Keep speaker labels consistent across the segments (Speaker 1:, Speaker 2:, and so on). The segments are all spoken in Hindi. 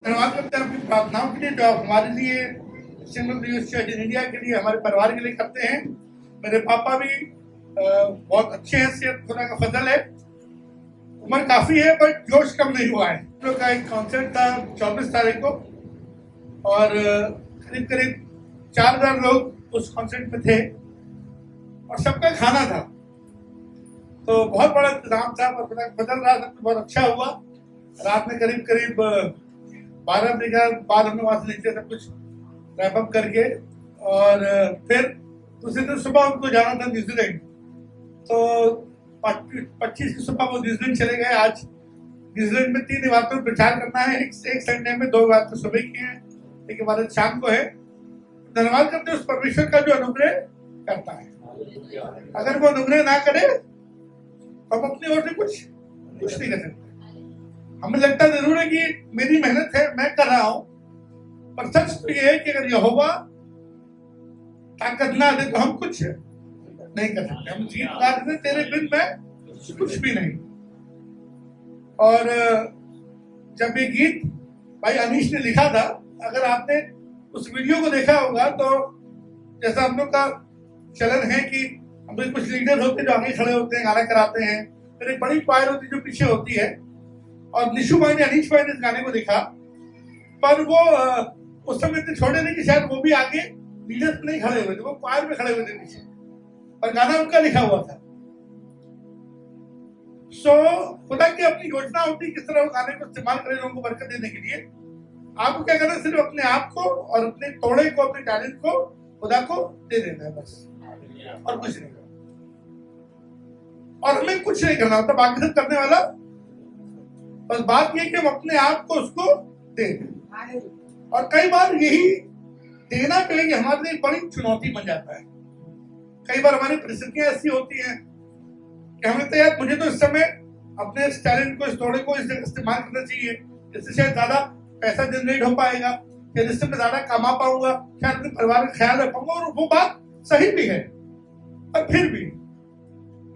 Speaker 1: धन्यवाद करते हैं आपकी प्रार्थनाओं के लिए जो आप हमारे लिए single news church in India के लिए हमारे परिवार के लिए करते हैं। मेरे पापा भी बहुत अच्छे हैं, सेहत खुदा का फजल है। उम्र काफी है बट जोश कम नहीं हुआ है। हम लोग का एक कॉन्सर्ट था 24 तारीख को और करीब करीब 4000 लोग उस कॉन्सर्ट में थे और सबका खाना था, तो बहुत बड़ा इंतजाम था और खुदा का फजल रहा, सब कुछ बहुत अच्छा हुआ। रात में करीब करीब 12 बजे के बाद हमने वहां से निकले सब कुछ रैप अप करके, और फिर दूसरे दिन सुबह उनको जाना था न्यूजीलैंड, तो 25 की सुबह वो न्यूजीलैंड चले गए। आज न्यूजीलैंड में 3 इबादतों में प्रचार करना है। एक संडे में 2 इबादतें सुबह की हैं, एक इबादत शाम को है। धन्यवाद करते हैं उस परमेश्वर का जो अनुग्रह करता है। अगर वो अनुग्रह ना करे तो हम अपनी ओर से कुछ नहीं कर सकते। हमें लगता जरूर है कि मेरी मेहनत है, मैं कर रहा हूं, पर सच तो ये है कि अगर यहोवा ताकत ना दे तो हम कुछ नहीं कर सकते। हम गीत गाते थे, तेरे बिन मैं कुछ भी नहीं। और जब ये गीत भाई अनीश ने लिखा था, अगर आपने उस वीडियो को देखा होगा तो जैसा हम लोग का चलन है कि हम लोग कुछ लीडर होते हैं जो आगे खड़े होते हैं, गाना कराते हैं, फिर एक बड़ी पायर होती है जो पीछे होती है। और निशु भाई ने, अनीश भाई ने इस गाने को देखा, पर वो उस समय इतने छोटे थे कि शायद वो भी आगे लीडर्स नहीं खड़े हुए थे, वो पायर में खड़े हुए थे पीछे, पर गाना उनका लिखा हुआ था। सो खुदा की अपनी योजना होती है किस तरह वो गाने को इस्तेमाल करें लोगों को बरकत देने के लिए। आपको क्या करना है, सिर्फ अपने आप को और अपने तोड़े को, अपने टैलेंट को खुदा को दे देना है बस, और कुछ नहीं करना। और हमें कुछ नहीं करना होता, बाकी सब करने वाला। बस बात ये कि हम अपने आप को उसको दें। और कई बार यही देना जो है हमारे लिए बड़ी चुनौती बन जाता है। कई बार हमारी परिस्थितियां ऐसी होती हैं कि हमें तो यार मुझे तो इस समय अपने इस टैलेंट को, इस तोड़े को इस जगह इस्तेमाल करना चाहिए, इससे शायद ज्यादा पैसा जनरेट हो पाएगा, या जिससे मैं ज्यादा कमा पाऊंगा, शायद अपने परिवार का ख्याल रख पाऊंगा। और वो बात सही भी है, पर फिर भी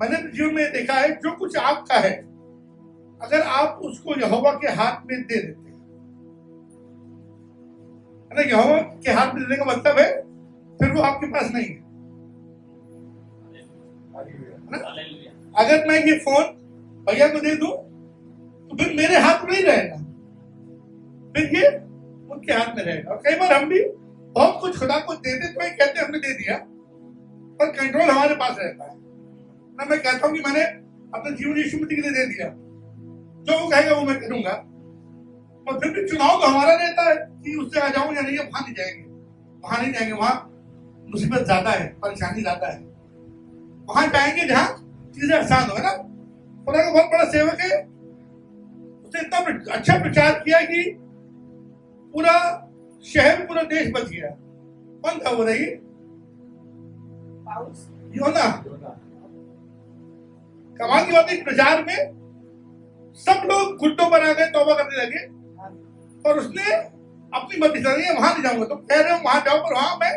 Speaker 1: मैंने जीवन में देखा है, जो कुछ आपका है अगर आप उसको यहोवा के हाथ में दे देते हैं ना, यहोवा के हाथ में देने का मतलब है फिर वो आपके पास नहीं है ना? अगर मैं ये फोन भैया को दे दूं तो फिर मेरे हाथ में ही रहेगा, फिर ये उनके हाथ में रहेगा। और कई बार हम भी बहुत कुछ खुदा को देते तो कहते हमने दे दिया, पर कंट्रोल हमारे पास रहता है ना। मैं कहता हूं कि मैंने अपना जीवन यीशु मसीह के लिए दे दिया, जो वो कहेगा वो मैं करूंगा, और फिर भी चुनाव तो हमारा रहता है कि उससे आ जाऊं या नहीं। वहां नहीं जाएंगे, वहां नहीं जाएंगे, वहां मुसीबत ज्यादा है, परेशानी ज्यादा है। वहां जाएंगे जहां चीजें आसान हो, है ना। खुदा का बहुत बड़ा सेवक है, उसने इतना अच्छा प्रचार किया कि पूरा शहर, पूरा देश बच गया। कौन था वो रही? योना। कमाल की बात है, प्रचार में सब लोग घुटनों पर आ गए, तौबा करने लगे, और उसने अपनी मत दिखा दी, वहां नहीं जाऊंगा। तो कह रहे हो वहां जाओ, पर वहां मैं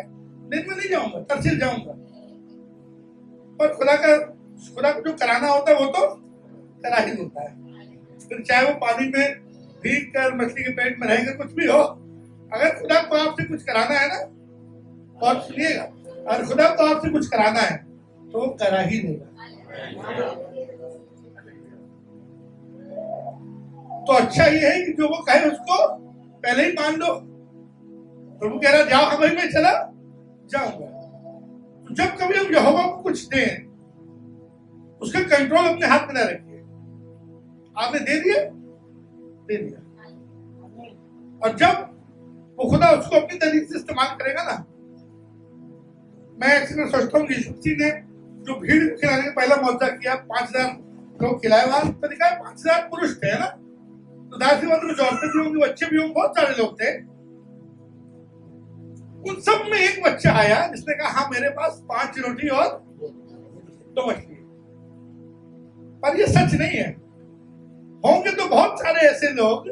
Speaker 1: दिन में नहीं जाऊंगा, तरसील जाऊंगा। पर खुदा को जो कराना होता है वो तो करा ही होता है। फिर चाहे वो पानी में भीग कर, मछली के पेट में रहेगा, कुछ भी हो, अगर खुदा को आपसे कुछ कराना है ना, और सुनिएगा, अगर खुदा को आपसे कुछ कराना है तो वो करा ही देगा। तो अच्छा ये है कि जो वो कहे उसको पहले ही मान लो। प्रभु कह रहा जाओ, हाँ भाई मैं चला जाऊंगा। तो जब कभी हम यहोवा को कुछ दें, उसका कंट्रोल अपने हाथ में ना रखिए। आपने दे दिया, दे दिया, और जब वो खुदा उसको अपनी तरीके से इस्तेमाल करेगा ना, मैं अक्सर सोचता हूँ यीशु मसीह ने जो भीड़ खिलाने का पहला मौका किया, 5000 लोग खिलाए, वहां तो दिखा 5000 पुरुष थे, है ना। तो दासी वाले कुछ औरतें भी होंगी, बच्चे भी होंगे, बहुत सारे लोग थे। उन सब में एक बच्चा आया जिसने कहा हाँ मेरे पास 5 रोटी और 2 मछली। पर ये सच नहीं है। होंगे तो बहुत सारे ऐसे लोग,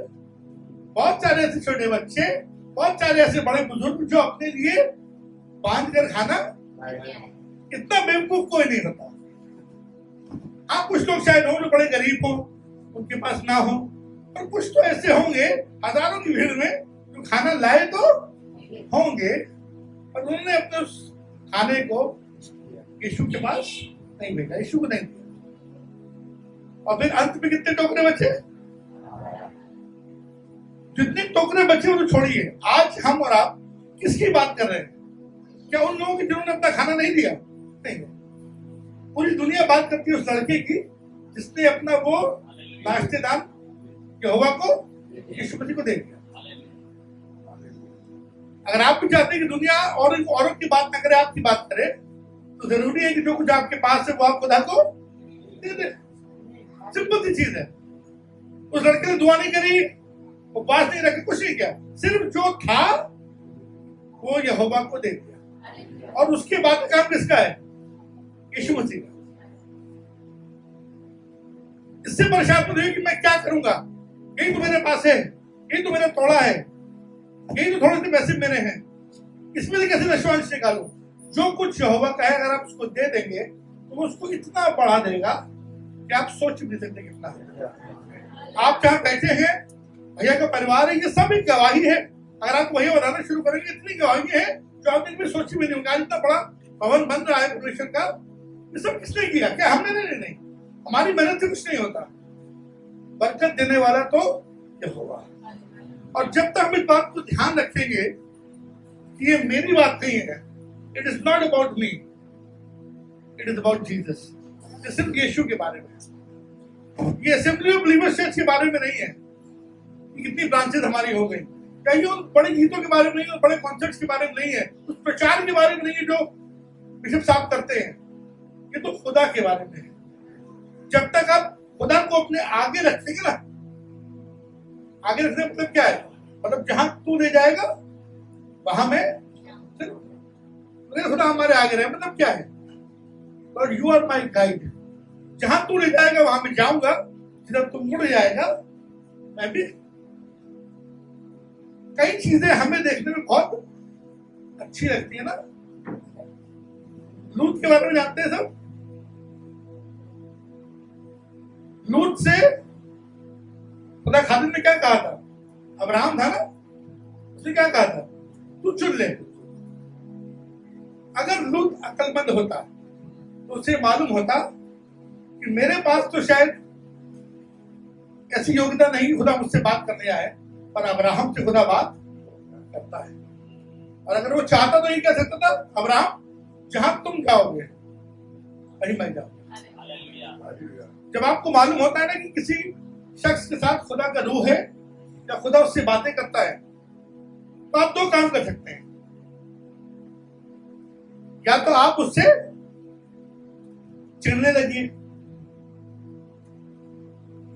Speaker 1: बहुत सारे ऐसे छोटे बच्चे, बहुत सारे ऐसे बड़े बुजुर्ग जो अपने लिए बांध कर खाना, इतना बेवकूफ कोई नहीं होता। हाँ, कुछ लोग शायद हो जो बड़े गरीब हो, उनके पास ना हो, और कुछ तो ऐसे होंगे हजारों की भीड़ में जो खाना लाए तो होंगे, पर उन्होंने अपने उस खाने को यीशु के पास नहीं भेजा, यीशु को नहीं दिया। और फिर अंत में कितने टोकरे बचे? जितने टोकरे बचे वो तो छोड़िए, आज हम और आप किसकी बात कर रहे हैं? क्या उन लोगों की जिन्होंने अपना खाना नहीं दिया? नहीं। पूरी दुनिया बात करती है उस लड़के की जिसने अपना वो नाश्तेदान यहोवा को, यीशु मसीह को दे दिया। अगर आप भी चाहते हैं कि दुनिया औरों की बात ना करे, आपकी बात करे, तो जरूरी है कि जो कुछ आपके पास है वो आप खुदा को दे दे। सिंपल सी चीज है। उस लड़के ने दुआ नहीं करी, उपवास नहीं रखे, कुछ नहीं किया, सिर्फ जो था वो यहोवा को दे दिया। और उसके बाद का काम किसका है? यीशु मसीह का। इससे परेशान मत होइए कि मैं क्या करूंगा, यही तो मेरे पास है, यही तो मेरा तोड़ा है, यही तो थोड़े से पैसे मेरे हैं, इसमें से कैसे नशवांश निकालूं? जो कुछ यहोवा का है अगर आप उसको दे देंगे तो वो उसको इतना बढ़ा देगा कि आप सोच भी सकते कितना है। आप जहां बैठे हैं, भैया का परिवार है, ये सब एक गवाही है। अगर आप वही बनाना शुरू करेंगे, इतनी गवाही है जो आपने भी सोची भी नहीं होगा। इतना बड़ा भवन बन रहा है परमेश्वर का, ये सब किसने किया? क्या हमने? नहीं, हमारी मेहनत से कुछ नहीं होता। बरकत देने वाला तो यहोवा। और जब तक हम इस बात को ध्यान रखेंगे कि ये मेरी बात नहीं है, it is not about me, it is about Jesus, ये सिर्फ यीशु के बारे में है। ये असेंबली ऑफ बिलीवर्स चर्च के बारे में नहीं है कि कितनी ब्रांचेस हमारी हो गई, क्या ये उन बड़े गीतों के बारे में नहीं है, बड़े कॉन्सर्ट्स के बारे में नहीं है, उस प्रचार के बारे में नहीं है जो बिशप साहब करते हैं। ये तो खुदा के बारे में है। जब तक आप खुदा को अपने आगे रखेंगे ना, आगे रखने मतलब क्या है? मतलब जहां तू ले जाएगा वहां मैं, खुदा हमारे आगे रहे, मतलब क्या है? और यू आर माई गाइड। जहां तू ले जाएगा वहां मैं जाऊंगा, जिधर तू मुड़ जाएगा मैं भी। कई चीजें हमें देखने में बहुत अच्छी लगती है ना। लूत के बारे में जानते हैं सब? लूत से खुदा खादिम ने क्या कहा था? अब्राहम था ना, उसने क्या कहा था? तू चुन ले। अगर लूत अक्लमंद होता तो उसे मालूम होता कि मेरे पास तो शायद ऐसी योग्यता नहीं, खुदा मुझसे बात करने आए, पर अब्राहम से खुदा बात करता है। और अगर वो चाहता तो ये कह सकता था, अब्राहम जहां तुम जाओगे वहीं मैं जाऊंगा। जब आपको मालूम होता है ना कि किसी शख्स के साथ खुदा का रूह है या खुदा उससे बातें करता है, तो आप दो काम कर सकते हैं। या तो आप उससे चिढ़ने लगिए।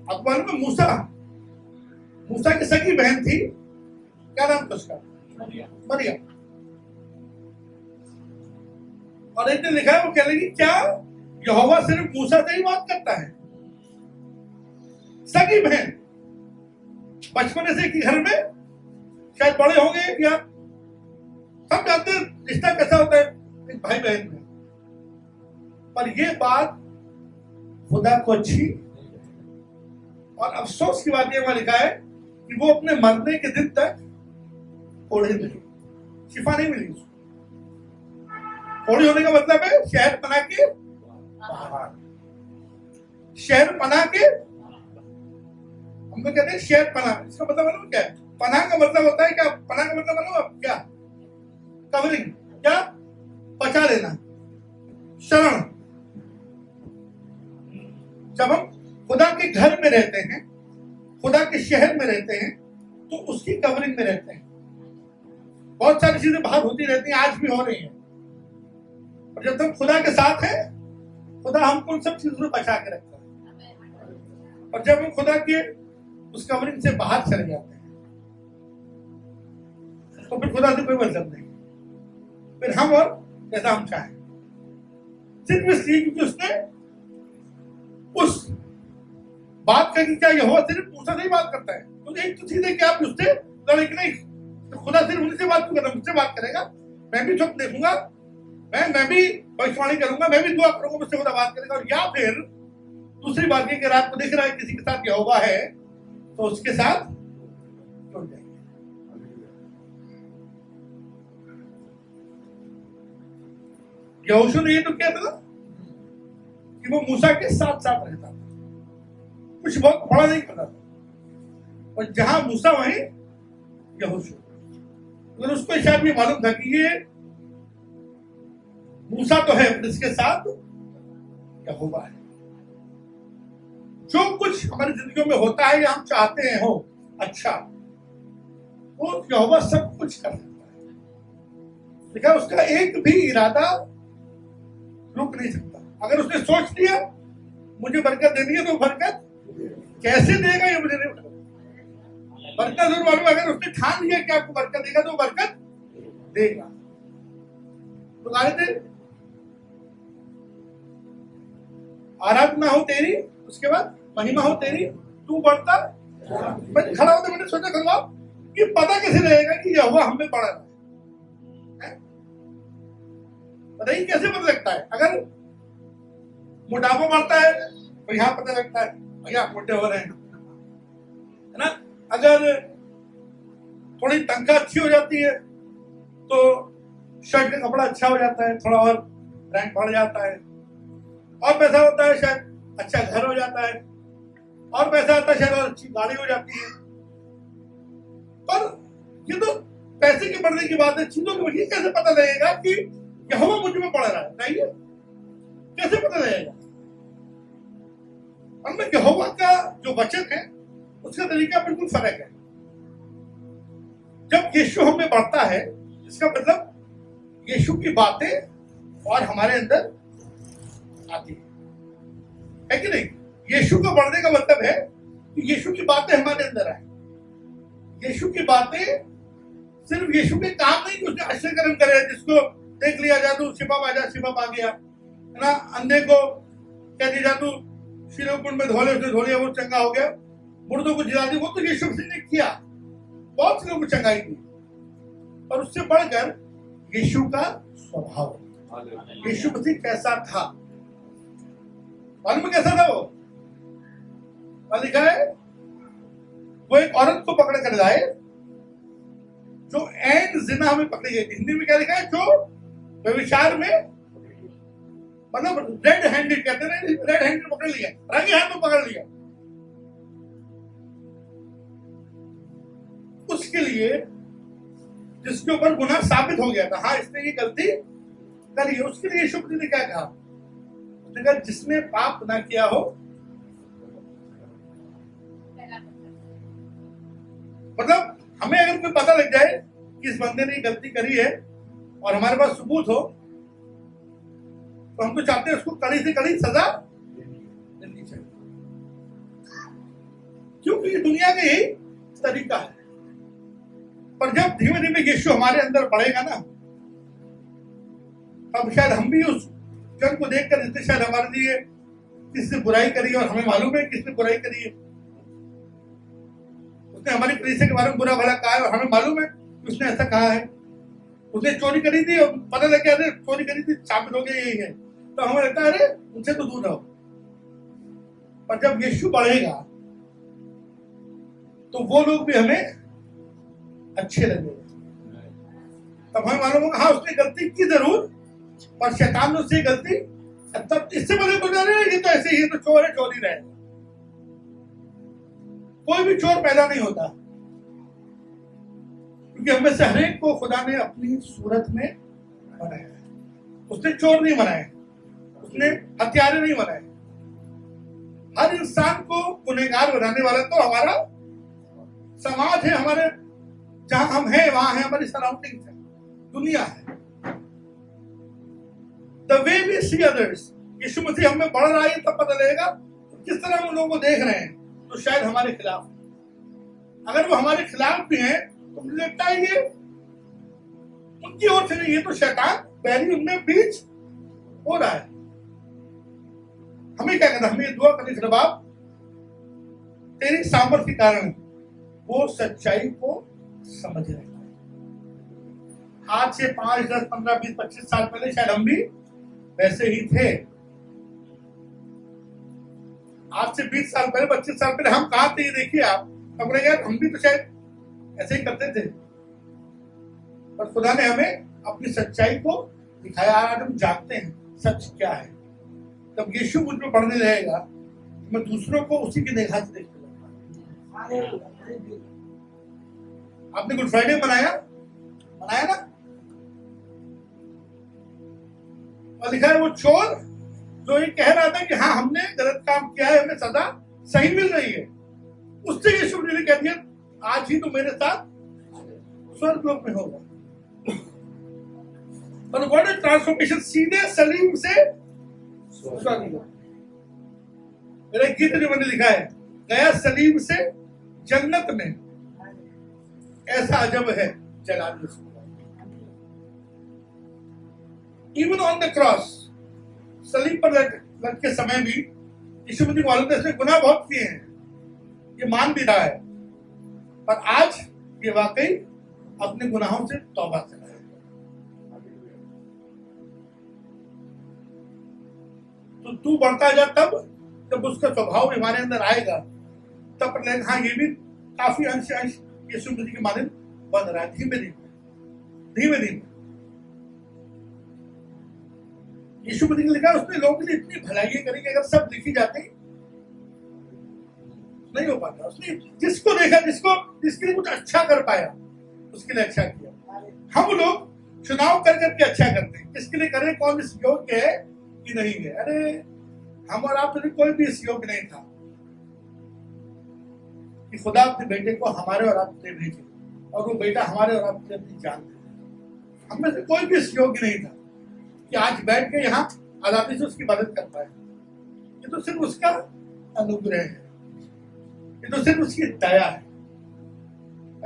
Speaker 1: आपको मालूम है मूसा की सगी बहन थी, क्या नाम था उसका? मरियम। और एक ने लिखा है, वो कह लगी क्या यहोवा सिर्फ मूसा से ही बात करता है? सगी बहन, बचपन से कि घर में शायद बड़े होंगे, या सब जानते हैं रिश्ता कैसा होता है एक भाई बहन में। पर यह बात खुदा को अच्छी और अफसोस की बात यह लिखा है कि वो अपने मरने के दिन तक कोढ़ी मिली, शिफा नहीं मिली उसको। कोढ़ी होने का मतलब है शहर बना के बाहर, शहर बना के, हम लोग कहते हैं शहर पना, इसका मतलब मालूम क्या है? पना का मतलब होता है क्या? पना का मतलब मालूम क्या? कवरिंग, क्या? बचा लेना, शरण। जब हम खुदा के घर में रहते हैं, खुदा के शहर में रहते हैं, तो उसकी कवरिंग में रहते हैं। बहुत सारी चीजें बाहर होती रहती हैं, आज भी हो रही हैं, और जब हम खुदा के साथ हैं, खुदा हमको उन सब चीजों से बचा के रखता है। और जब हम खुदा के उस कवरिंग से बाहर चले जाते हैं, तो फिर खुदा से कोई मतलब नहीं, फिर हम और जैसा हम चाहें, सिर्फ इसलिए क्योंकि उसने उस बात का कि क्या यहोवा सिर्फ मूसा से ही बात करता है। तो एक तो चीज है कि आप उससे लड़े कि नहीं, तो खुदा सिर्फ उन्हीं से बात क्यों कर रहा है? मुझसे बात करेगा, मैं भी स्वप्न देखूंगा, मैं भी भविष्यवाणी करूंगा, मैं भी दुआ करूंगा, मुझसे खुदा बात करेगा। और या फिर दूसरी बात है कि रात को दिख रहा है किसी के साथ यहोवा है, तो उसके साथ क्यों यहोशू ने ये तो किया था ना कि वो मूसा के साथ साथ रहता था, कुछ बहुत बड़ा नहीं करता था, और जहां मूसा वहीं यहोशू। तो उसको शायद ये मालूम था कि ये मूसा तो है, पर इसके साथ यहोवा है। जो कुछ हमारी जिंदगियों में होता है या हम चाहते हैं हो अच्छा, वो यहोवा सब कुछ कर सकता है। देखा, उसका एक भी इरादा रुक नहीं सकता। अगर उसने सोच लिया मुझे बरकत देनी है तो बरकत कैसे देगा ये मुझे नहीं पता। बरकत जरूर मालूम, अगर उसने ठान लिया कि आपको बरकत देगा तो बरकत देगा। तो गा रहे थे आराधना हो तेरी, उसके बाद महिमा हो तेरी, तू बढ़ता। मैं खड़ा होता, मैंने सोचा करवा कि पता कैसे रहेगा कि यहोवा हम में बढ़ रहा है? पता ही कैसे पता लगता है? अगर मोटापा बढ़ता है तो यहाँ पता लगता है भैया मोटे हो रहे हैं, है ना। अगर थोड़ी तनख्वाह अच्छी हो जाती है तो शर्ट का कपड़ा अच्छा हो जाता है, थोड़ा और रैंक बढ़ जाता है, और पैसा होता है शायद अच्छा घर हो जाता है, और पैसा आता है शायद और अच्छी गाड़ी हो जाती है। पर ये तो पैसे के बढ़ने की बात है, चीजों की वजह कैसे पता लगेगा कि यहोवा मुझ में बढ़ रहा है? बताइए कैसे पता लगेगा? हमने यहोवा का जो वचन है उसका तरीका बिल्कुल फर्क है। जब यीशु हमें बढ़ता है, इसका मतलब यीशु की बातें और हमारे अंदर आती है कि नहीं? यीशु को बढ़ने का मतलब है कि यीशु की बातें हमारे अंदर आए। यीशु की बातें सिर्फ यीशु के काम नहीं कि उसने आश्चर्यकर्म करे, जिसको देख लिया जादू शिफा आ जा, शिफा आ गया, है ना। अंधे को कह दिया जादू शिलो कुंड में धोले, उसने धो लिया, वो चंगा हो गया। मुर्दों को जिला दी, वो तो यीशु मसीह ने किया, बहुत से लोगों को चंगाई दी। और उससे बढ़कर यीशु का स्वभाव, यीशु मसीह कैसा था मालूम कैसा था? वो लिखा है वो एक औरत को पकड़ कर लाए जो एंड जिना में पकड़ी गई थी। हिंदी में क्या लिखा है? जो व्यभिचार में, मतलब रेड हैंडेड कहते हैं, रेड हैंडेड पकड़ लिया, रंगे हाथ में पकड़ लिया। उसके लिए जिसके ऊपर गुनाह साबित हो गया था, हाँ इसने ये गलती करी है, उसके लिए यीशु मसीह ने क्या कहा? उसने कहा जिसने पाप ना किया हो, मतलब हमें अगर कोई पता लग जाए कि इस बंदे ने गलती करी है और हमारे पास सबूत हो, तो हम तो चाहते हैं उसको कड़ी से कड़ी सजा मिलनी चाहिए, क्योंकि दुनिया का यही तरीका है। पर जब धीमे धीमे यीशु हमारे अंदर बढ़ेगा ना, तब शायद हम भी उस जन को देखकर, जिसने शायद हमारे लिए किसने बुराई करी और हमें मालूम है किसने बुराई करी है, उसने हमारी कलीसिया के बारे में बुरा भला कहा है और हमें मालूम है उसने ऐसा कहा है। उसने चोरी करी थी और पता लग गया, अरे चोरी करी थी, साबित हो गया यही है, तो हमें लगता है अरे उनसे तो दूर रहो। पर जब यीशु बढ़ेगा तो वो लोग भी हमें अच्छे लगेंगे, तब हमें मालूम होगा हाँ उसने गलती की जरूर, पर शैतान ने उससे गलती, तब इससे पहले तो जा रहे हैं ये तो ऐसे ही, तो चोर है, चोरी रहे। कोई भी चोर पैदा नहीं होता, क्योंकि हमें से हरेक को खुदा ने अपनी सूरत में बनाया है। उसने चोर नहीं बनाए, उसने हत्यारे नहीं बनाए। हर इंसान को गुनहगार बनाने वाला तो हमारा समाज है, हमारे जहां हम हैं वहां है, हमारी सराउंडिंग है, दुनिया है। The way we see others, यीशु मसीह हमें बढ़ रहा है तब पता लगेगा किस तरह हम लोगों को देख रहे हैं, तो शायद हमारे खिलाफ। अगर वो हमारे खिलाफ भी हैं तो मुझे लगता है ये उनकी ओर से नहीं, ये तो शैतान पहली उनमें बीच हो रहा है। हमें क्या करना? हमें दुआ करनी है, बाप तेरी सामर्थ के कारण वो सच्चाई को समझ रहे हैं। आज से 5, 10, 15, 20, 25 साल पहले शायद हम भी वैसे ही थे। आज से 20 साल पहले, 25 साल पहले हम कहाँ थे? देखिए आप अपने, यार हम भी तो शायद ऐसे ही करते थे, पर खुदा ने हमें अपनी सच्चाई को दिखाया। आज हम जानते हैं सच क्या है। जब यीशु मुझ में बढ़ने रहेगा तो मैं दूसरों को उसी की निगाह से देखने लगूंगा। आपने गुड फ्राइडे मनाया ना? और लिखा है वो चोर जो ये कह रहा था कि हाँ हमने गलत काम किया है, हमें सजा सही मिल रही है, उससे यीशु ने कह दिया आज ही तो मेरे साथ स्वर्ग लोक में होगा। और व्हाट इज ट्रांसफॉर्मेशन? सीधे सलीम से स्वर्ग लोक। मेरा गीत जो मैंने लिखा है, गया सलीम से जन्नत में, ऐसा अजब है जलाल उसका। इवन ऑन द क्रॉस, सलीब पर लग के समय भी यीशु मसीह मालूम है इसने गुनाह बहुत किए हैं, ये मान भी रहा है, पर आज ये वाकई अपने गुनाहों से तौबा कर रहा है। तो तू बढ़ता जा तब जब उसका स्वभाव हमारे अंदर आएगा, तब लगेगा हाँ ये भी काफी अंश यीशु मसीह के मानन बन रहा है। धीमे धीमे यीशु मसीह ने लिखा उसने लोगों के लिए इतनी भलाई करी कि अगर सब लिखी जाती नहीं हो पाता। उसने जिसको देखा, जिसके लिए कुछ अच्छा कर पाया, उसके लिए अच्छा किया। हम लोग चुनाव कर करके अच्छा करते हैं, किसके लिए करें, कौन इस योग्य है कि नहीं है। अरे हम और आप तो कोई भी इस योग्य नहीं था कि खुदा अपने बेटे को हमारे और आपके लिए भेजे, और वो बेटा हमारे और आपके लिए अपनी जान दे। हम में से कोई भी इस योग्य नहीं था कि आज बैठ के यहाँ आजादी से उसकी मदद कर पाए। ये तो सिर्फ उसका अनुग्रह है, ये तो सिर्फ उसकी दया है।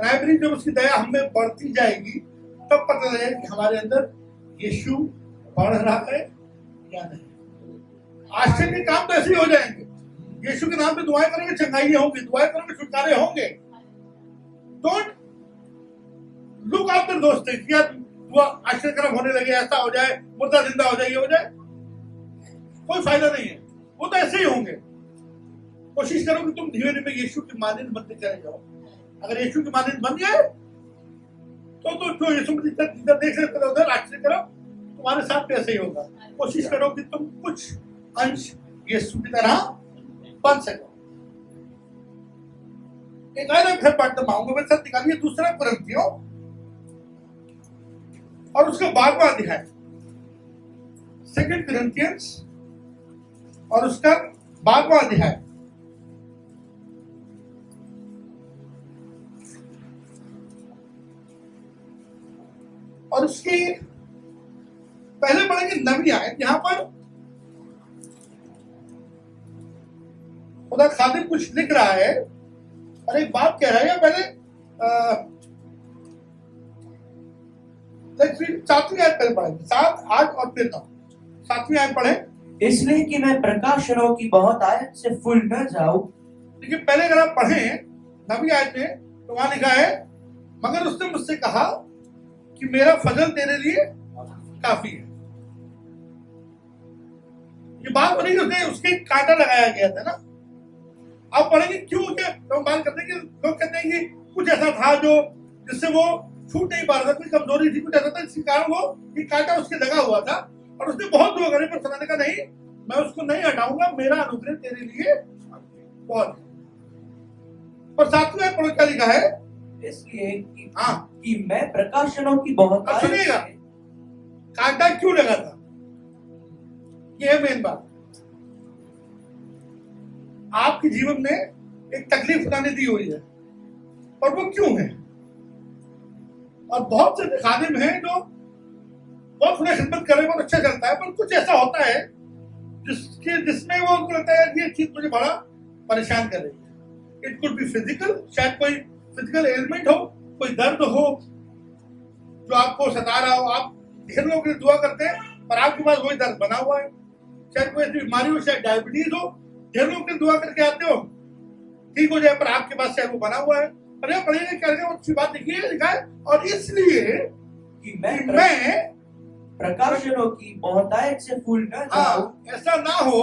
Speaker 1: आई बिलीव जब उसकी दया हमें बढ़ती जाएगी तब पता लगेगा कि हमारे अंदर यीशु बढ़ रहा है या नहीं। आश्चर्य के काम तो ऐसे ही हो जाएंगे। यीशु के नाम पे दुआएं करोगे, चंगाइयां होंगी, दुआएं करोगे, छुटकारे होंगे। Don't look after those things, यार दुआ आश्चर्यक्रम होने लगे, ऐसा हो जाए, मुर्दा जिंदा हो जाए, ये हो जाए, कोई फायदा नहीं है। वो तो ऐसे ही होंगे। कोशिश करो कि तुम धीरे धीरे यीशु की मानंद बनते चले जाओ। अगर यीशु की मानंद बन गए तो जो यीशु जिधर देख सकते हो उधर आश्चर्य करो, तुम्हारे साथ भी ऐसे ही होगा। कोशिश करो कि तुम कुछ अंश यीशु की तरह बन सको। एक और फिर पढ़ता मांगूंगा, मेरे साथ निकालिए दूसरा कुरिन्थियों और उसका 12वां अध्याय, 2 Corinthians और उसका 12वां अध्याय। और उसके पहले पढ़ेंगे 9वीं आयत। यहां पर खुदा खादिम कुछ लिख रहा है और एक बात कह रहा है। पहले 7वीं आयत पहले पढ़ेंगे, 7, 8 और फिर 9। 7वीं आयत पढ़े।
Speaker 2: इसलिए कि मैं प्रकाशनों की बहुत आयत से फूल न जाऊं।
Speaker 1: देखिए पहले अगर आप पढ़ें 9वीं आयत में तो वहां लिखा है, मगर उसने मुझसे कहा कि मेरा फजल तेरे लिए काफी है। ये बात बनी कि उसके कांटा लगाया गया था ना। आप पढ़ेंगे क्यों, तो बात करते हैं कि लोग कहते हैं कि कुछ ऐसा था जो जिससे वो छूट नहीं पा रहा था, कोई कमजोरी थी, कुछ ऐसा था जिसके कारण वो ये कांटा उसके लगा हुआ था और उसने बहुत दुआ करे, पर खुदा ने कहा नहीं, मैं उसको नहीं हटाऊंगा, मेरा अनुग्रह तेरे लिए बहुत है। और 7वीं आयत पढ़ो क्या लिखा है,
Speaker 2: इसलिए कि मैं प्रकाशनों की बहुत आयत।
Speaker 1: सुनिएगा कांटा क्यों लगा था, ये है मेन बात। आपके जीवन में एक तकलीफ खुदा ने दी हुई है और वो क्यों है। और बहुत से खादिम हैं जो बहुत खुदा खिदमत कर रहे हैं, बहुत अच्छा चलता है, पर कुछ ऐसा होता है जिसमें वो उनको लगता है ये चीज मुझे बड़ा परेशान कर रही है। इट कुड बी फिजिकल, शायद कोई फिजिकल एलिमेंट हो, कोई दर्द हो जो आपको सता रहा हो। आप ढेर लोगों के लिए दुआ करते हैं पर आपके पास वही दर्द बना हुआ है। शायद कोई ऐसी बीमारी हो, शायद डायबिटीज हो, ढेर लोग के दुआ करके आते हो ठीक हो जाए, पर आपके पास शायद वो बना हुआ है। पर यह पढ़िए क्या अच्छी बात लिखी लिखा है, और इसलिए
Speaker 2: कि मैं प्रकाशनों की बहुत आयत से फूल न जाऊं।
Speaker 1: ऐसा ना हो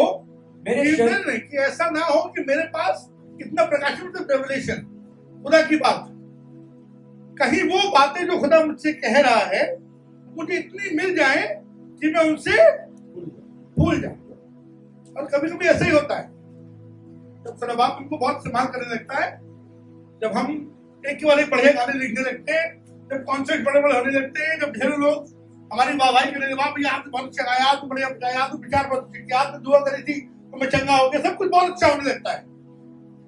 Speaker 2: मेरे शरीर
Speaker 1: नहीं कि ऐसा ना हो कि मेरे पास इतना प्रकाशन, रेवलेशन, खुदा की बात, कहीं वो बातें जो खुदा मुझसे कह रहा है मुझे इतनी मिल जाए कि मैं उनसे भूल जाऊं। और कभी कभी ऐसा ही होता है, जब खुदा बाप हमको बहुत इस्तेमाल करने लगता है, जब हम एक के वाले बढ़िया गाने लिखने लगते हैं, जब कॉन्सर्ट बड़े बड़े होने लगते हैं, जब ढेरों लोग हमारी वाहवाही करेंगे, वाह भैया आपने बहुत अच्छा गाया, आपने बढ़िया गाया, आपने विचार बहुत अच्छे किया, आपने दुआ करी थी तो मैं चंगा हो गया, सब कुछ बहुत अच्छा होने लगता है।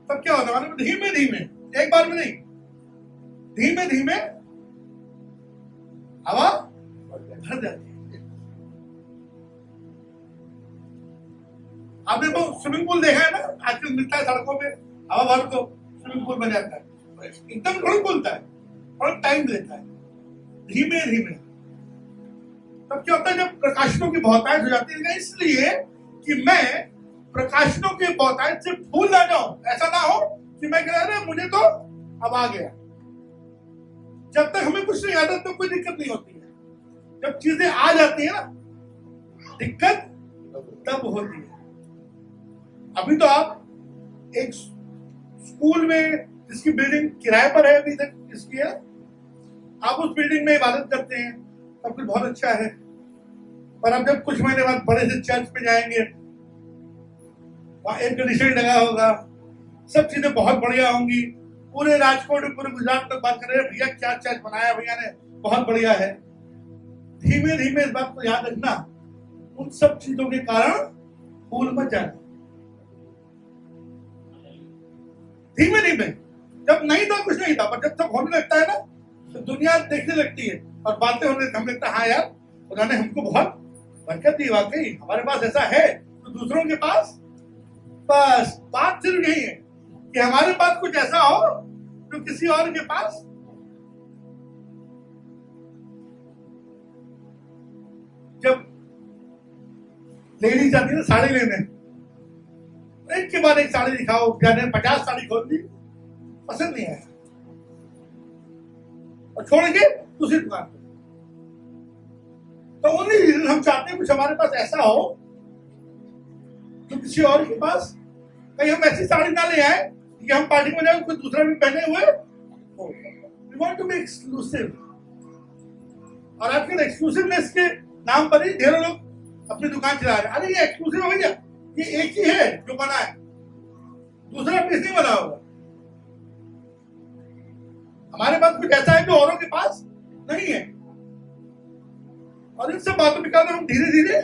Speaker 1: तब क्या होता है, धीमे धीमे, एक बार में नहीं, धीमे धीमे हवा भर जाती है। आपने वो स्विमिंग पूल देखा है ना, आजकल मिलता है सड़कों पे, हवा भर को स्विमिंग पूल बन जाता है, एकदम थोड़ी खुलता है, थोड़ा टाइम लेता है, धीमे धीमे। तब क्या होता है, जब प्रकाशनों की बहुतायत हो जाती है, इसलिए कि मैं प्रकाशनों की बहुतायत से भूल ना जाऊं, ऐसा ना हो कि मैं कह रहा मुझे तो अब आ गया। जब तक हमें कुछ नहीं आता तो कोई दिक्कत नहीं होती है, जब चीजें आ जाती है ना, दिक्कत तब होती है। अभी तो आप एक स्कूल में जिसकी बिल्डिंग किराए पर है, अभी तक इसकी है, आप उस बिल्डिंग में इबादत करते हैं, सब कुछ बहुत अच्छा है, पर अब जब कुछ महीने बाद बड़े से चर्च में जाएंगे, वहां एयर कंडीशन लगा होगा, सब चीजें बहुत बढ़िया होंगी, पूरे राजकोट में, पूरे गुजरात में बात कर रहे हैं, भैया क्या चर्च बनाया भैया ने, बहुत बढ़िया है। धीमे धीमे इस बात को याद रखना, उन सब चीजों के कारण भूल मत जाना। धीमे धीमे, जब नहीं था कुछ नहीं था, पर जब तक होने लगता है ना, तो दुनिया देखने लगती है और बातें होने हम लगता है, हाँ यार खुदा ने हमको बहुत बरकत दी, वाकई हमारे पास ऐसा है, तो दूसरों के पास, बस बात सिर्फ यही है कि हमारे पास कुछ ऐसा हो जो किसी और के पास। जब लेडीज जाती है ना साड़ी लेने, एक के बाद एक साड़ी दिखाओ, जाने 50 साड़ी खोल दी, पसंद नहीं आया और छोड़ के दूसरी दुकान पर। तो उन्हीं रीजन हम चाहते हैं कुछ हमारे पास ऐसा हो जो किसी और के पास, कहीं हम ऐसी साड़ी ना ले आए कि हम पार्टी में जाए कोई दूसरा भी पहने हुए हो। We want to be exclusive. और आजकल एक्सक्लूसिवनेस के नाम पर ही ढेरों लोग अपनी दुकान चला रहे हैं। अरे ये एक्सक्लूसिव है भैया, ये एक ही है जो बना है, दूसरा पीस नहीं बना होगा। हमारे पास कुछ ऐसा है जो औरों के पास नहीं है, और इन सब बातों के कारण हम धीरे धीरे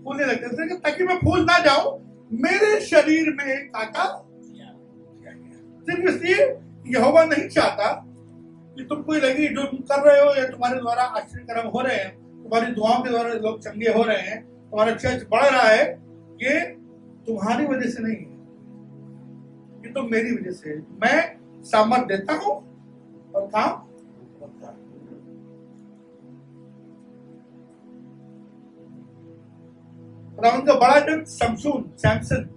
Speaker 1: फूलने लगते हैं। ताकि मैं फूल ना जाऊं, मेरे शरीर में एक कांटा सिर्फ इसलिए यहोवा नहीं चाहता कि तुम कोई लगी जो तुम कर रहे हो या तुम्हारे द्वारा आश्चर्य कर्म हो रहे हैं, तुम्हारी दुआओं के द्वारा लोग चंगे हो रहे हैं, तुम्हारा चर्च बढ़ रहा है, ये तुम्हारी वजह से नहीं है, ये तो मेरी वजह से है। मैं सामर्थ देता हूं और काम होता है। उनका बड़ा जन सैमसन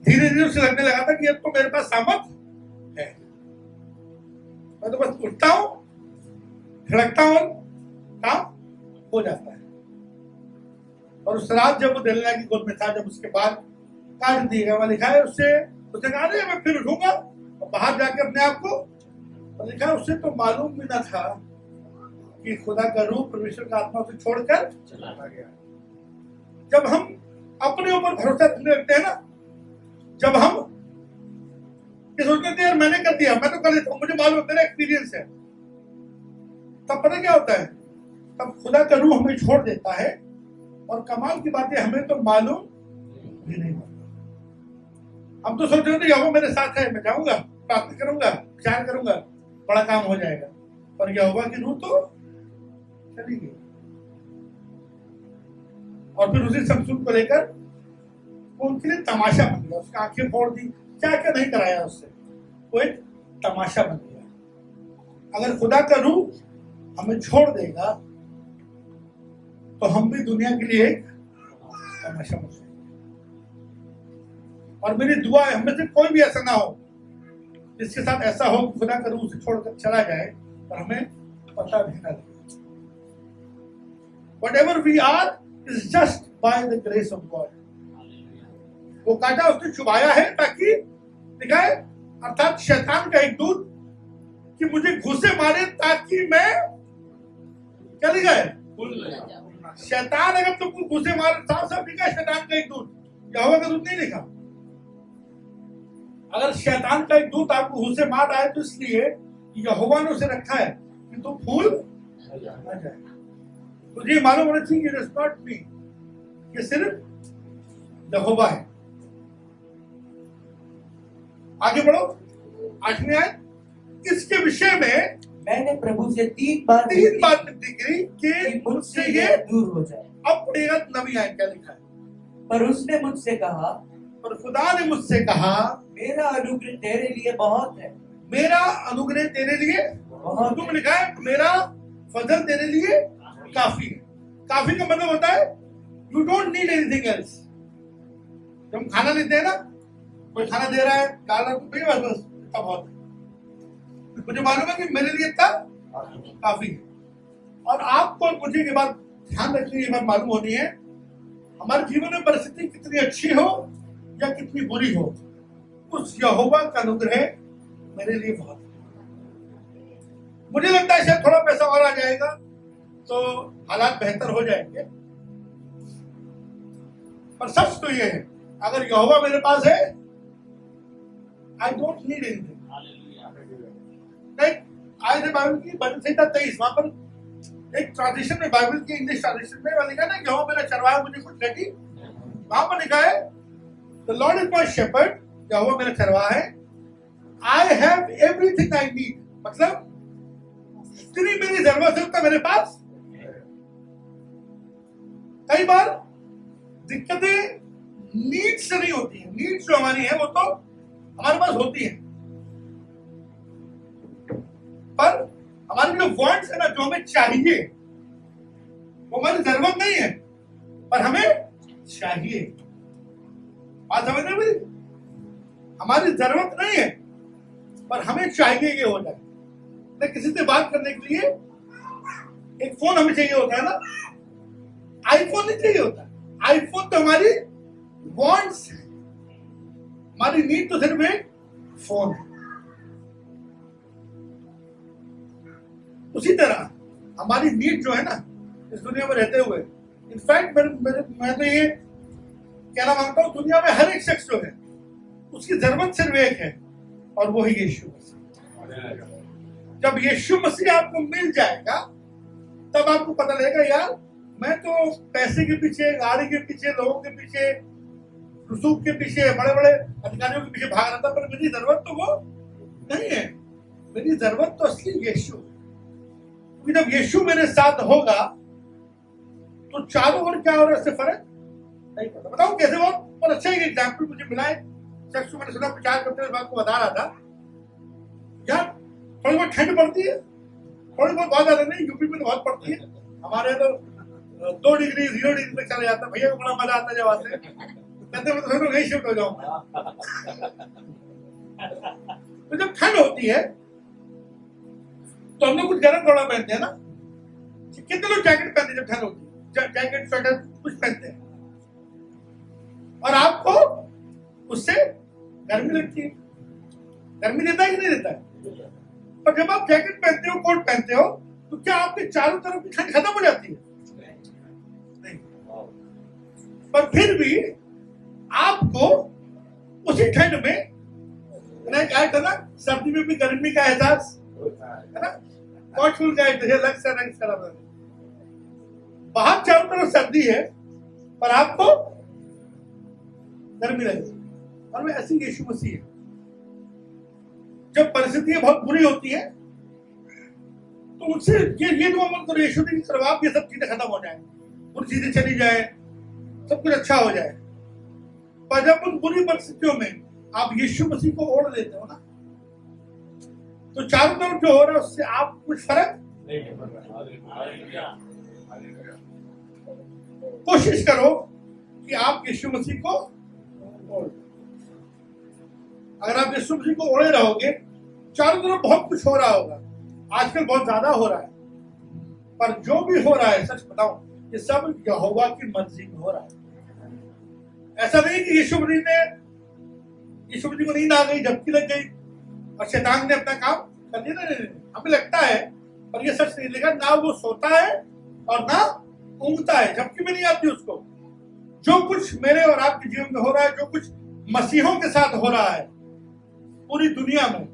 Speaker 1: धीरे धीरे उसे लगने लगा था कि अब तो मेरे पास सामर्थ है, मैं तो बस उठता हूं, खड़कता हूं, काम हो जाता है। और उस रात जब वो दिल्ला की गोद में था, जब उसके बाद काट दिया गया, लिखा है उसने कहा नहीं मैं फिर उठूंगा और बाहर जाके अपने आप को, और लिखा उसे तो मालूम भी ना था कि खुदा का रूप, परमेश्वर का आत्मा उसे छोड़कर चला गया। जब हम अपने ऊपर भरोसा रखने लगते हैं ना, जब हम ये सोचते हैं यार मैंने कर दिया, मैं तो कर देता हूं, मुझे मालूम, मेरा एक्सपीरियंस है, तब पता क्या होता है, तब खुदा का रूह हमें छोड़ देता है और कमाल की बात है हमें तो मालूम भी नहीं होता। हम तो सोच रहे थे यहोवा मेरे साथ है, मैं जाऊंगा, प्रार्थना करूंगा, विचार करूंगा, बड़ा काम हो जाएगा, पर यहोवा की रूह तो चली गई। और फिर उसी शमशून को लेकर उनके लिए तमाशा बन गया, उसकी आंखें फोड़ दी, क्या क्या नहीं कराया उससे, वो एक तमाशा बन गया। अगर खुदा का रूह हमें छोड़ देगा तो हम भी दुनिया के लिए एक तमाशा बन जाएंगे। और मेरी दुआ है हमें से कोई भी ऐसा ना हो जिसके साथ ऐसा हो कि खुदा का रूह उसे छोड़कर चला जाए और हमें पता भी ना लगे। Whatever we are is just by the grace of God. वो कांटा उसने चुभाया है ताकि दिखाए, अर्थात शैतान का एक दूत कि मुझे घुसे मारे ताकि मैं चली जाए, शैतान अगर तुमको घुसे मार, साफ साफ लिखा है शैतान का एक दूत, यहोवा का दूत नहीं लिखा। अगर शैतान का एक दूत आपको घुसे मार आए तो इसलिए यहोवा ने उसे रखा है कि तुम फूल आ जाए। तो ये मालूम होना चाहिए कि इट इज नॉट मी, ये सिर्फ यहोवा है। आगे बढ़ो, 8वीं आयत। इसके विषय में
Speaker 2: मैंने प्रभु से 3 बार
Speaker 1: विनती की कि
Speaker 2: मुझसे
Speaker 1: मुझसे ये
Speaker 2: यह दूर हो जाए।
Speaker 1: अब पढ़ेगा 9वीं आयत क्या लिखा है।
Speaker 2: पर उसने मुझसे कहा,
Speaker 1: पर खुदा ने मुझसे कहा,
Speaker 2: मेरा अनुग्रह तेरे लिए बहुत है।
Speaker 1: मेरा अनुग्रह तेरे लिए
Speaker 2: बहुत
Speaker 1: तुम लिखा है, मेरा फजल तेरे लिए काफी है। काफी का मतलब होता है you don't need anything else. जब हम खाना लेते हैं ना, कोई खाना दे रहा है, डाल रहा है, तो बस बस इतना बहुत है। मुझे मालूम है कि मेरे लिए इतना काफी है। और आपको और मुझे ये बात ध्यान रखनी, ये बात मालूम होनी है, हमारे जीवन में परिस्थिति कितनी अच्छी हो या कितनी बुरी हो, उस यहोवा का अनुग्रह मेरे लिए बहुत है। मुझे लगता है शायद थोड़ा पैसा और आ जाएगा तो हालात बेहतर हो जाएंगे, पर सच तो ये है, अगर यहोवा मेरे पास है, आई डोंट नीड एनीथिंग। आज बाइबल की भजन संहिता 23, वहां पर एक ट्रांसलेशन में, बाइबल की इंग्लिश ट्रांसलेशन में लिखा है ना, यहोवा मेरा चरवाहा, मुझे कुछ घटी। वहां पर लिखा है, the Lord is my shepherd, यहोवा मेरा चरवाहा है, I have everything I need. मतलब जितनी मेरी जरूरत है उतना मेरे पास। कई बार दिक्कतें नीड से नहीं होती है, नीड जो हमारी है वो तो हमारे पास होती है, पर हमारे जो वांट्स है ना, जो हमें चाहिए, वो हमारी जरूरत नहीं है, पर हमें चाहिए। बात समझ रहे हो? हमारी जरूरत नहीं है, पर हमें चाहिए ये हो जाए। मैं किसी से बात करने के लिए एक फोन हमें चाहिए होता है ना, आईफोन नहीं चाहिए होता। आईफोन तो हमारी वांट्स है, हमारी नीड तो सिर्फ एक फोन है। उसी तरह हमारी नीड जो है ना, इस दुनिया में रहते हुए, इनफैक्ट मैं तो ये कहना मांगता हूं, दुनिया में हर एक शख्स जो है उसकी जरूरत सिर्फ एक है, और वो है यीशु मसीह। जब यीशु मसीह आपको मिल जाएगा, तब आपको पता लगेगा, यार मैं तो पैसे के पीछे, गाड़ी के पीछे, लोगों के पीछे, रसूख के पीछे, बड़े बड़े अधिकारियों के पीछे भाग रहा था, पर मेरी जरूरत तो वो नहीं है। मेरी जरूरत तो असली यीशु। क्योंकि जब यीशु मेरे साथ होगा तो चारों ओर क्या हो रहा है इससे फर्क नहीं पड़ता। बताऊं कैसे? बहुत अच्छा एक एग्जाम्पल मुझे मिला है, शख्स को मैंने सुना प्रचार करते हुए, बात को बता रहा था, यार थोड़ी बहुत ठंड पड़ती है, थोड़ी बहुत ज्यादा नहीं, यूपी में तो बहुत पड़ती है, हमारे तो 2 डिग्री 0 डिग्री तक चला जाता है। भैया को बड़ा मजा आता है जब आते हैं, कहते मैं तो नहीं शिफ्ट हो जाऊंगा। तो जब ठंड होती है तो हम लोग कुछ गर्म कपड़ा पहनते हैं ना। कितने लोग जैकेट पहनते हैं जब ठंड होती है? जैकेट, स्वेटर कुछ पहनते हैं, और आपको उससे गर्मी लगती है। गर्मी देता है कि नहीं देता है? पर जब आप जैकेट पहनते हो, कोट पहनते हो, तो क्या आपके चारों तरफ की ठंड खत्म हो जाती है? नहीं। पर फिर भी आपको उसी ठंड में, मैंने कहा था ना, सर्दी में भी गर्मी का एहसास है ना, कॉटफुल का अलग से रंग सरा। बाहर चारों तरफ सर्दी है, पर आपको गर्मी लगेगी। और मैं ऐसी यीशु मसीह है, जब परिस्थितियां बहुत बुरी होती है तो मुझसे ये दुआ मत करो, यीशु की तरफ आप ये सब चीजें खत्म हो जाए, बुरी चीजें चली जाए, सब कुछ अच्छा हो जाए। पर जब उन बुरी परिस्थितियों में आप यीशु मसीह को ओढ़ लेते हो ना, तो चारों तरफ जो हो रहा है उससे आप कुछ फर्क नहीं पड़ रहा। कोशिश करो कि आप यीशु मसीह को ओढ़। अगर आप यीशु मसीह को ओढ़े रहोगे, चारों तरफ बहुत कुछ हो रहा होगा, आजकल बहुत ज्यादा हो रहा है, पर जो भी हो रहा है, सच बताऊं, ये सब यहोवा की मर्जी में हो रहा है। ऐसा नहीं कि यीशु मसीह को नींद आ गई, झपकी लग गई और शैतान ने अपना काम कर दिया। नहीं, हमें लगता है, पर ये सच नहीं लिखा, ना वो सोता है और ना ऊँघता है, झपकी भी नहीं आती उसको। जो कुछ मेरे और आपके जीवन में हो रहा है, जो कुछ मसीहों के साथ हो रहा है पूरी दुनिया में,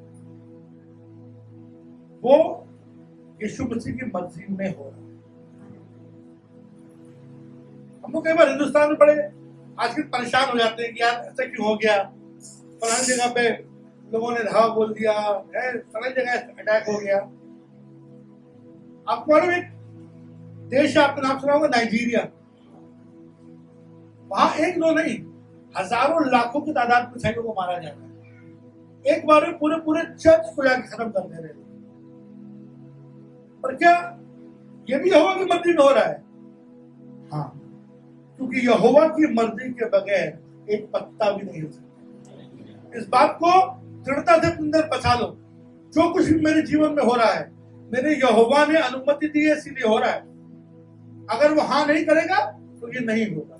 Speaker 1: वो यीशु मसीह की मर्जी में हो रहा है। हम लोग कई बार हिंदुस्तान में बड़े आजकल परेशान हो जाते हैं कि यार ऐसा क्यों हो गया, फलानी जगह पे लोगों ने धावा बोल दिया है, फलानी जगह अटैक हो गया। आपको मालूम एक देश है, आपका नाम सुना होगा, नाइजीरिया। वहां एक दो नहीं, हजारों लाखों की तादाद में ईसाइयों को मारा जाता है। एक बार में पूरे पूरे चर्च को जाके खत्म कर दे रहे हैं। पर क्या ये भी यहोवा की मर्जी में हो रहा है? हाँ, क्योंकि यहोवा की मर्जी के बगैर एक पत्ता भी नहीं हो सकता। इस बात को दृढ़ता से अपने अंदर बचा लो। जो कुछ भी मेरे जीवन में हो रहा है, मेरे यहोवा ने अनुमति दी है, इसीलिए हो रहा है। अगर वो हाँ नहीं करेगा तो ये नहीं होगा,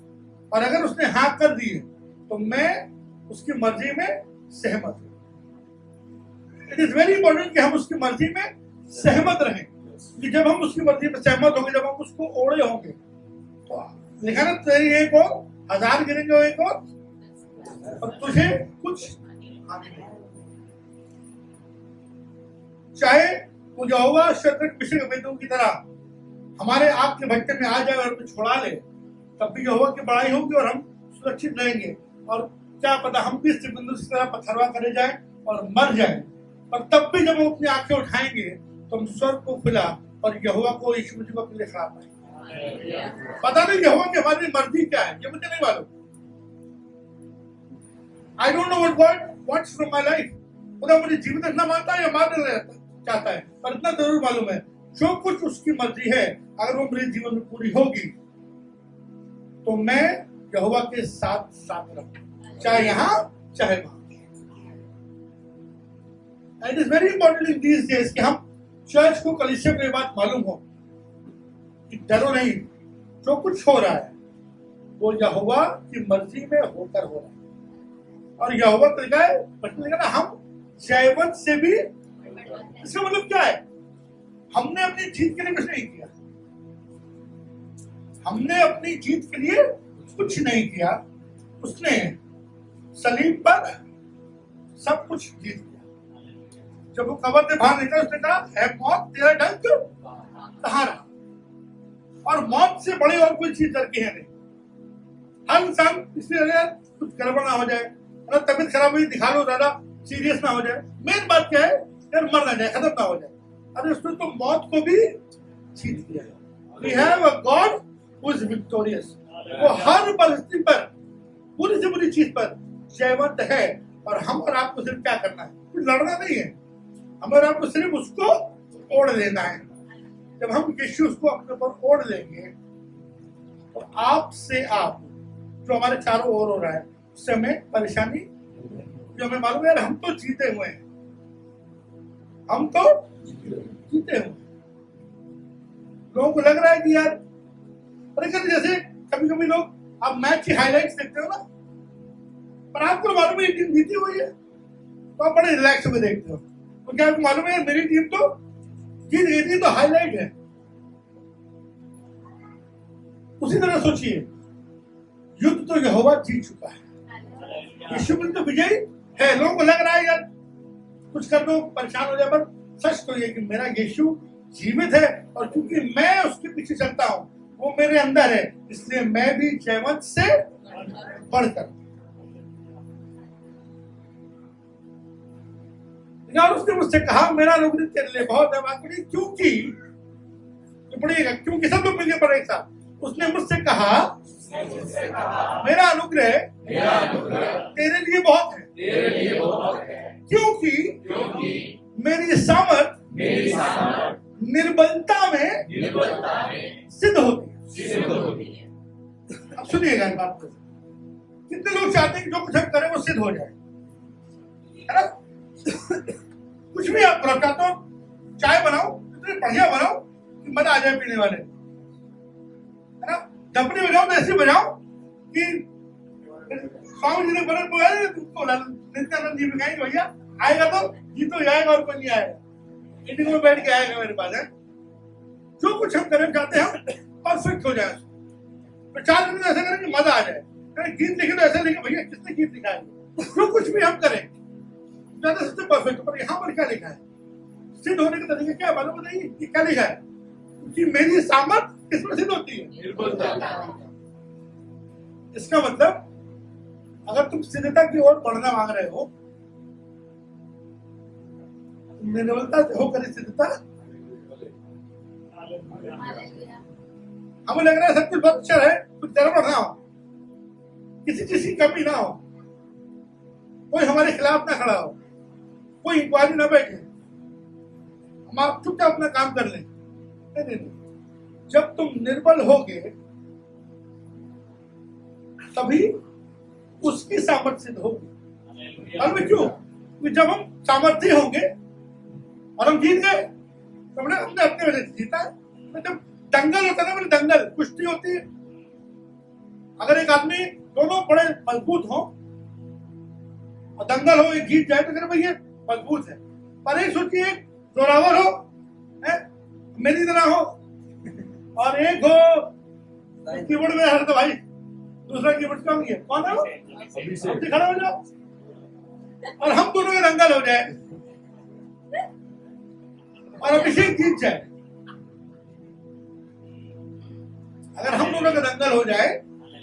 Speaker 1: और अगर उसने हाँ कर दी है तो मैं उसकी मर्जी में सहमत हूं। इट इज वेरी इंपॉर्टेंट कि हम उसकी मर्जी में सहमत रहें, कि जब हम उसकी मर्जी में सहमत होंगे, जब हम उसको ओढ़े होंगे, तो लिखा ना, तेरी एक और 1000 गिरेंगे, एक और तुझे कुछ हानि नहीं। चाहे वो यहोवा शद्रक मिशक अबेदनगो की तरह हमारे आग के भट्टे में आ जाए और हमें छुड़ा ले, तब भी यहोवा की बड़ाई होगी और हम सुरक्षित रहेंगे। और क्या पता हम भी स्तिफनुस की तरह पत्थरवा करे जाए और मर जाए, पर तब भी जब वो अपनी आंखें उठाएंगे तो हम स्वर्ग को खुला और यहोवा को, यीशु मसीह को अपने लिए खड़ा पाएंगे। पता नहीं यहोवा की हमारी मर्जी क्या है, ये मुझे नहीं मालूम। I don't know what God wants from my life. खुदा मुझे जीवित रखना मानता है या मारना चाहता है, पर इतना जरूर मालूम है, जो कुछ उसकी मर्जी है, अगर वो मेरे जीवन में पूरी होगी तो मैं यहोवा के साथ साथ रहूंगा, चाहे यहां चाहे वहां। It is very important in these days कि हम चर्च को, कलीसिया को ये बात मालूम हो कि डरो नहीं, जो कुछ हो रहा है वो यहोवा की मर्जी में होकर हो रहा है। और यहोवा को लिखा है, लिखा ना, हम जयवंत से भी, इसका मतलब क्या है? हमने अपनी जीत के लिए कुछ नहीं किया, हमने अपनी जीत के लिए कुछ नहीं किया, उसने सलीब पर सब कुछ जीत लिया। जब वो कब्र से बाहर निकला, उसने कहा, है मौत तेरा डंक कहां रहा? और मौत से बड़ी और कोई चीज डर की है नहीं। हर इंसान इसलिए कुछ गड़बड़ ना हो जाए, अगर तबीयत खराब हुई दिखा लो, ज्यादा सीरियस ना हो जाए। मेन बात क्या है, यार मर ना जाए, खत्म ना हो जाए। अरे उसने तो मौत को भी जीत लिया है। We have a God who is victorious। वो हर परिस्थिति पर, बुरी से बुरी चीज पर जयवंत है। और हम और आपको सिर्फ क्या करना है? कुछ लड़ना नहीं है, हम और आपको सिर्फ उसको ओढ़ लेना है। जब हम यीशु उसको अपने ऊपर ओढ़ लेंगे तो आप से आप, जो हमारे चारों ओर हो रहा है, उससे हमें परेशानी, जो हमें मालूम है यार हम तो जीते हुए हैं, हम तो जीते हुए। लोगों को लग रहा है कि यार, अरे जैसे कभी कभी लोग, आप मैच की हाइलाइट्स देखते हो ना, पर आपको मालूम है टीम जीती हुई है तो आप बड़े रिलैक्स होकर देखते हो। तो क्या आपको मालूम है मेरी टीम तो जीत गई थी, तो हाईलाइट है। उसी तरह सोचिए, युद्ध तो यहोवा जीत चुका है, यीशु मसीह तो विजयी है। लोगों को लग रहा है यार कुछ कर दो, परेशान हो जाए, पर सच तो ये कि मेरा यीशु जीवित है, और क्योंकि मैं उसके पीछे चलता हूं, वो मेरे अंदर है, इसलिए मैं भी जयवंत से बढ़कर। और उसने मुझसे कहा, मेरा अनुग्रह तेरे लिए बहुत है। बात करिए क्योंकि, तो पढ़िएगा, क्योंकि सब लोग मिलकर पढ़े एक साथ। उसने मुझसे कहा, मेरा अनुग्रह तेरे लिए बहुत है, क्योंकि मेरी सामर्थ निर्बलता में सिद्ध होती है। अब सुनिएगा इस बात को। कितने लोग चाहते हैं कि जो कुछ हम करें वो सिद्ध हो जाए, है ना? कुछ भी आप करो, चाहते हो चाय बनाओ, इतनी बढ़िया बनाओ कि मजा आ जाए पीने वाले, है ना? डपनी बजाओ तो ऐसे बजाओ कि स्वामी जी ने बरत बोला, तुमको नित्यानंद जी बताएंगे, भैया आएगा तो जी तो आएगा और कोई नहीं आएगा, मीटिंग में बैठ के आएगा मेरे पास, है। जो कुछ हम करना चाहते हैं परफेक्ट हो जाए उसको। प्रचार करने में ऐसा करें कि मजा आ जाए। गीत लिखे तो ऐसा लिखे, भैया किसने गीत लिखा है, जो कुछ भी हम करें ज्यादा से परफेक्ट। पर यहाँ पर क्या लिखा है, सिद्ध होने का तरीका क्या मालूम बताइए कि क्या लिखा है, क्योंकि मेरी सामर्थ किसमें सिद्ध होती है, इसका मतलब अगर तुम सिद्धता की ओर बढ़ना मांग रहे हो, निर्बलता होकर सिद्धता, हमें लग रहा है सब कुछ बहुत अच्छा है, कुछ गड़बड़ ना हो, किसी चीज की कमी ना हो, कोई हमारे खिलाफ ना खड़ा हो, कोई इंक्वायरी ना बैठे, हम आप चुपचाप अपना काम कर लें। नहीं, जब तुम निर्बल होगे तभी उसकी सामर्थ्य सिद्ध होगी। और क्यों, जब हम सामर्थ्य होंगे और हम जीत गए तो हमने अपने वजह से जीता है। जब दंगल होता है ना, दंगल कुश्ती होती है, अगर एक आदमी दोनों बड़े मजबूत हो और दंगल हो, एक जीत जाए तो कहते भैया मजबूत है, पर एक सोचिए एक जोरावर हो, मेरी तरह हो, और एक हो कीबोर्ड में हर तो भाई दूसरा कीबोर्ड कम है, कौन है वो, खड़ा हो जाओ और हम दोनों का दंगल हो जाए और अभिषेक जीत जाए। अगर हम दोनों का दंगल हो जाए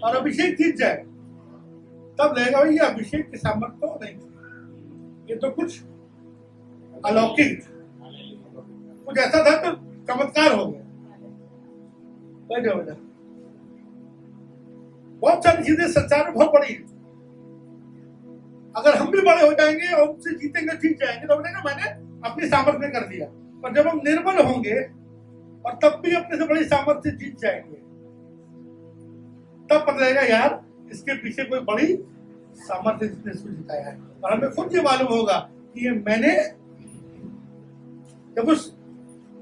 Speaker 1: और अभिषेक जीत जाए, तब लगेगा भाई ये अभिषेक की सामर्थ्य तो नहीं, ये तो कुछ अलौकिक, कुछ ऐसा था तो चमत्कार हो गया। बहुत सारी चीजें संसार में बहुत बड़ी है, अगर हम भी बड़े हो जाएंगे और उनसे जीतेंगे, जीत जाएंगे तो बोलेगा मैंने अपनी सामर्थ्य में कर दिया। पर जब हम निर्बल होंगे और तब भी अपने से बड़ी सामर्थ्य जीत जाएंगे, तब पता लगेगा यार इसके पीछे कोई बड़ी सामर्थ्य इसको जिताया है। और हमें खुद ये मालूम होगा कि ये मैंने, जब उस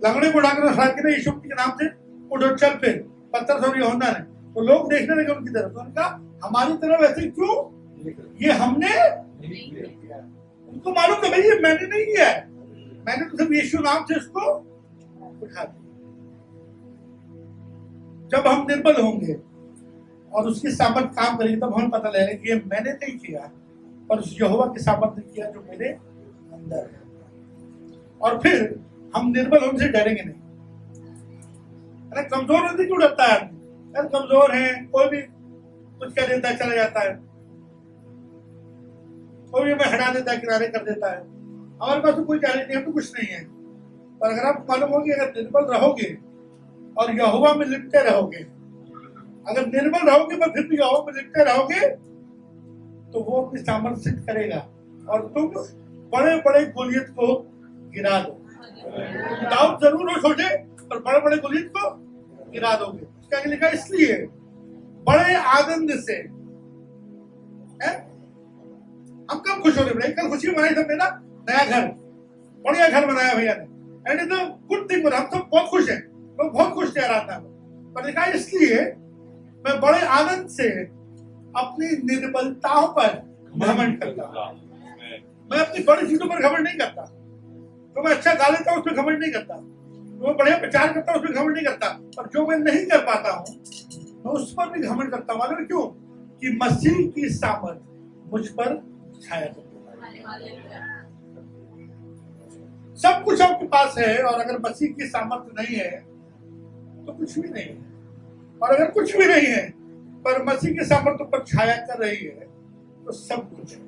Speaker 1: लंगड़े को उठाकर खड़ा किया यीशु के नाम से, उठो चल, फिर पत्थर और यूहन्ना ने, तो लोग देखने लगे उनकी तरफ, तो उनका हमारी तरफ ऐसे क्यों, ये हमने, उनको मालूम था भाई ये मैंने नहीं किया है, मैंने तो सिर्फ यीशु नाम से उसको उठा दिया। जब हम निर्बल होंगे और उसकी सामर्थ्य काम करेगी, तब हमें पता लगेगा कि ये मैंने नहीं किया, पर उस यहोवा की सामर्थ्य किया जो मेरे अंदर है। और फिर हम निर्बल होने से डरेंगे नहीं। अरे कमजोर होने से क्यों डरता है आदमी, यार कमजोर है, कोई भी कुछ कह देता है, चला जाता है, कोई भी हमें हटा देता है, किनारे कर देता है, हमारे पास तो कोई चैलेंज नहीं है, तो कुछ नहीं है। पर अगर आप मालूम होगी, अगर निर्बल रहोगे और यहोवा में लिपटे रहोगे, अगर निर्बल रहोगे पर फिर भी यहोवा में लिपटे रहोगे, तो वो अपनी सामर्थ्य सिद्ध करेगा और तुम बड़े बड़े गोलियत को गिरा दो। दाऊद जरूर हो छोटे, पर बड़े बड़े गोलियत को गिरा दोगे। उसका आगे लिखा इसलिए बड़े आनंद से, हम कब खुश हो रहे हैं, कल खुशी मनाई सब, मेरा नया घर, बढ़िया घर बनाया भैया ने, and is a good thing, हम सब बहुत खुश हैं, लोग बहुत खुश थे आराधना में। पर लिखा इसलिए मैं बड़े आनंद से अपनी निर्बलताओं पर घमंड करता हूं। मैं अपनी बड़ी चीजों पर घमंड नहीं करता, तो मैं अच्छा गा लेता हूं उसमें घमंड नहीं करता, तो मैं बढ़िया प्रचार करता हूं उसमें घमंड नहीं करता, पर जो मैं नहीं कर पाता हूं मैं उस पर भी घमंड करता हूं। मालूम क्यों, कि मसीह की सामर्थ मुझ पर छाया करती है। सब कुछ आपके पास है और अगर मसीह की सामर्थ नहीं है तो कुछ भी नहीं है, और अगर कुछ भी नहीं है पर मसीह की सामर्थ पर छाया कर रही है तो सब कुछ है।